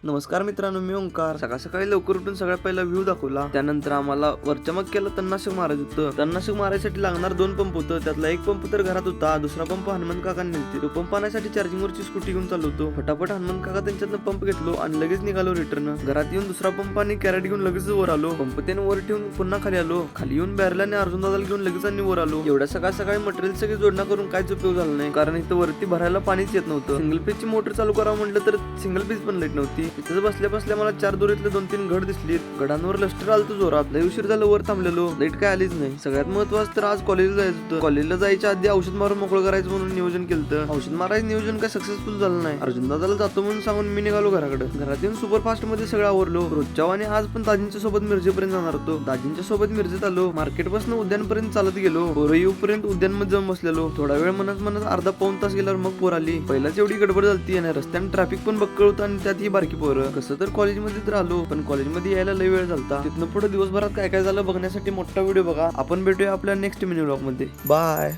नमस्कार मित्रांनो, मी ओंकार. सकाळ सकाळी लवकर उठून सगळ्यात पहिला व्ह्यू दाखवला. त्यानंतर आम्हाला वरच्या मक्क्याला तणनाशक मारायचं होतं. तणनाशक मारायसाठी लागणार 2 पंप होतं. त्यातला एक पंप तर घरात होता, दुसरा पंप हनुमंत काकांनी नेलते. तो पंप आणण्यासाठी चार्जिंगवरची स्कूटी घेऊन चाललो होतो. फटाफट हनुमंत काका त्यांच्यातनं पंप घेतलो आणि लगेच निघालो रिटर्न. घरात येऊन दुसरा पंप आणि कॅरेट घेऊन लगेच वर आलो. पंप त्याने वर ठेवून पुन्हा खाली आलो. खाली येऊन बॅरलाने अर्जुन दादाला घेऊन लगेच आणि वर आलो. एवढ्या सकाळ सकाळी मटेरियल सगळी जोडणा करून काहीच उपयोग झाला नाही, कारण इथं वरती भरायला पाणीच येत नव्हतं. सिंगल पेजची मोटर चालू करावं म्हटलं तर सिंगल पेज पण लाईट नव्हती. तिथं बसल्या बसल्या मला 4 दोरीतले 2-3 घड दिसलीत. घडांवर लस्टर आलतो जोरात. लय उशीर झालं वर थांबलेलो, लाईट काय आलीच नाही. सगळ्यात महत्वाचं तर आज कॉलेजला जायचं होतं. कॉलेजला जायच्या आधी औषध मारून मोकळं करायचं म्हणून नियोजन केलं. औषध मारायचं नियोजन काय सक्सेसफुल झालं नाही. अर्जुन दादाला जातो म्हणून सांगून मी निघालो घराकडे. घरात येऊन सुपरफास्ट मध्ये सगळं आवरलो. रोजच्या वाणी आज पण दाजींच्या सोबत मिरजेपर्यंत जाणार होतो. दाजींच्या सोबत मिरजेत आलो. मार्केट पासून उद्यानपर्यंत चालत गेलो. पोरं येऊपर्यंत उद्यान मध्ये जाऊन बसलेलो. थोडा वेळ म्हणत अर्धा पाऊण तास गेल्यावर मग पोर आली. पहिलाच एवढी गडबड झालती आणि रस्त्याने ट्रॅफिक पण बक्कळ होतं आणि त्यात ही बारकी पोरं. कसं तर कॉलेजमध्ये तर आलो, पण कॉलेजमध्ये यायला लय वेळ झालता. तिथनं पुढे दिवसभरात काय काय झालं बघण्यासाठी मोठा व्हिडिओ बघा. आपण भेटूया आपल्या नेक्स्ट मिनी व्लॉग मध्ये. बाय.